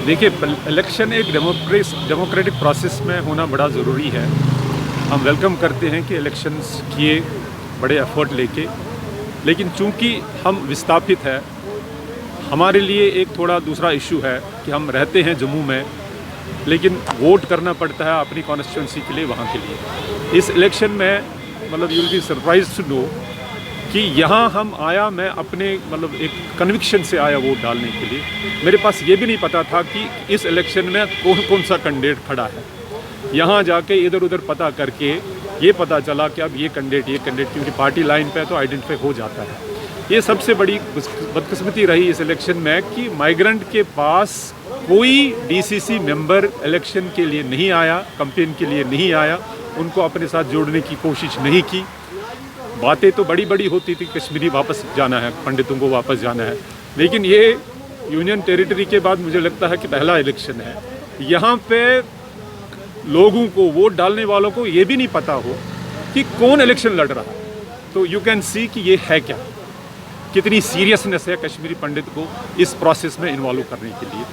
देखिए, इलेक्शन एक democratic process में होना बड़ा ज़रूरी है। हम वेलकम करते हैं कि इलेक्शंस किए बड़े एफर्ट लेके, लेकिन चूंकि हम विस्थापित हैं, हमारे लिए एक थोड़ा दूसरा इशू है कि हम रहते हैं जम्मू में, लेकिन वोट करना पड़ता है अपनी कॉन्स्टिट्यूंसी के लिए, वहाँ के लिए। इस इलेक्शन में मतलब you will be surprise to know कि यहाँ हम आया, मैं अपने मतलब एक कन्विक्शन से आया वोट डालने के लिए। मेरे पास ये भी नहीं पता था कि इस इलेक्शन में कौन कौन सा कैंडिडेट खड़ा है। यहाँ जाके इधर उधर पता करके ये पता चला कि अब ये कैंडिडेट क्योंकि पार्टी लाइन पे तो आइडेंटिफाई हो जाता है। ये सबसे बड़ी बदकिस्मती रही इस इलेक्शन में कि माइग्रेंट के पास कोई डीसीसी मेंबर इलेक्शन के लिए नहीं आया, कैंपेन के लिए नहीं आया, उनको अपने साथ जोड़ने की कोशिश नहीं की। बातें तो बड़ी बड़ी होती थी, कश्मीरी वापस जाना है, पंडितों को वापस जाना है, लेकिन ये यूनियन टेरिटरी के बाद मुझे लगता है कि पहला इलेक्शन है। यहाँ पे लोगों को, वोट डालने वालों को ये भी नहीं पता हो कि कौन इलेक्शन लड़ रहा है। तो यू कैन सी कि ये है क्या, कितनी सीरियसनेस है कश्मीरी पंडित को इस प्रोसेस में इन्वॉल्व करने के लिए।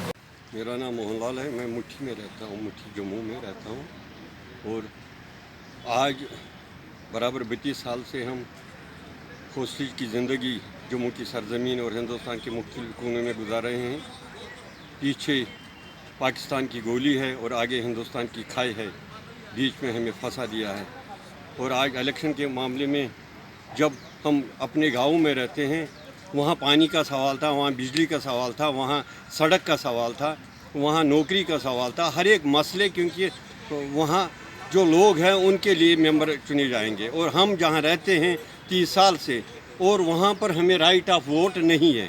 मेरा नाम मोहनलाल है, मैं मुट्ठी में रहता हूँ, मुट्ठी जम्मू में रहता हूँ। और आज बराबर 32 साल से हम हॉस्टेज की ज़िंदगी जम्मू की सरजमीन और हिंदुस्तान के मुख्तलिफ कोनों में गुजार रहे हैं। पीछे पाकिस्तान की गोली है और आगे हिंदुस्तान की खाई है, बीच में हमें फंसा दिया है। और आज इलेक्शन के मामले में जब हम अपने गाँव में रहते हैं, वहाँ पानी का सवाल था, वहाँ बिजली का सवाल था, वहाँ सड़क का सवाल था, वहाँ नौकरी का सवाल था, हर एक मसले, क्योंकि वहाँ जो लोग हैं उनके लिए मेंबर चुने जाएंगे। और हम जहाँ रहते हैं 30 साल से, और वहाँ पर हमें राइट ऑफ वोट नहीं है।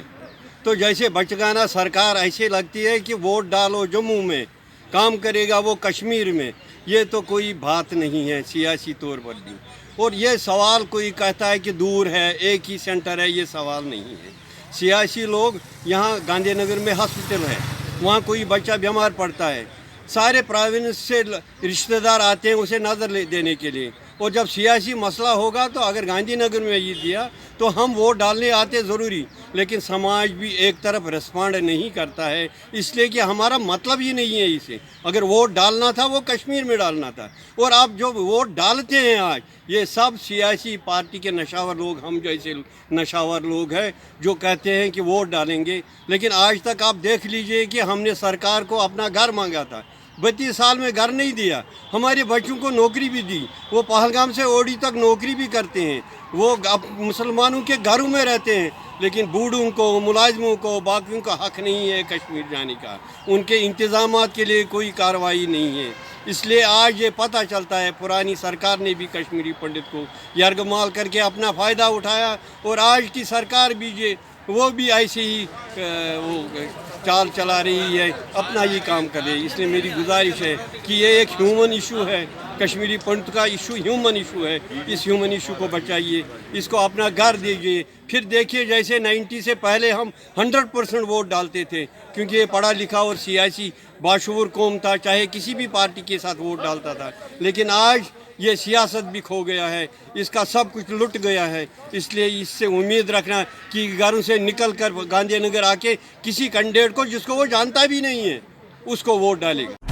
तो जैसे बचगाना सरकार ऐसे लगती है कि वोट डालो जम्मू में, काम करेगा वो कश्मीर में। ये तो कोई बात नहीं है सियासी तौर पर भी। और ये सवाल कोई कहता है कि दूर है, एक ही सेंटर है, ये सवाल नहीं है। सियासी लोग, यहाँ गांधीनगर में हॉस्पिटल है, वहाँ कोई बच्चा बीमार पड़ता है, सारे प्रोविंस से रिश्तेदार आते हैं उसे नज़र देने के लिए। और जब सियासी मसला होगा तो अगर गांधीनगर में ये दिया तो हम वोट डालने आते ज़रूरी, लेकिन समाज भी एक तरफ रिस्पॉन्ड नहीं करता है, इसलिए कि हमारा मतलब ही नहीं है इसे। अगर वोट डालना था वो कश्मीर में डालना था। और आप जो वोट डालते हैं आज, ये सब सियासी पार्टी के नशावर लोग, हम जैसे नशावर लोग हैं जो कहते हैं कि वोट डालेंगे। लेकिन आज तक आप देख लीजिए कि हमने सरकार को अपना घर मांगा था, 32 साल में घर नहीं दिया। हमारे बच्चों को नौकरी भी दी, वो पहलगाम से ओडी तक नौकरी भी करते हैं, वो मुसलमानों के घरों में रहते हैं, लेकिन बूढ़ों को, मुलाजमों को, बाकियों का हक नहीं है कश्मीर जाने का। उनके इंतज़ामात के लिए कोई कार्रवाई नहीं है। इसलिए आज ये पता चलता है पुरानी सरकार ने भी कश्मीरी पंडित को यरगमाल करके अपना फ़ायदा उठाया, और आज की सरकार भी वो भी ऐसे ही वो चाल चला रही है, अपना ही काम कर रही है। इसलिए मेरी गुजारिश है कि ये एक ह्यूमन इशू है, कश्मीरी पंडित का इशू ह्यूमन इशू है। इस ह्यूमन इशू को बचाइए, इसको अपना घर दीजिए। फिर देखिए, जैसे 90 से पहले हम 100% वोट डालते थे, क्योंकि ये पढ़ा लिखा और सियासी बाशऊर कौम था, चाहे किसी भी पार्टी के साथ वोट डालता था। लेकिन आज ये सियासत भी खो गया है, इसका सब कुछ लुट गया है। इसलिए इससे उम्मीद रखना कि घरों से निकल कर गांधीनगर आके किसी कैंडिडेट को, जिसको वो जानता भी नहीं है, उसको वोट डालेगा।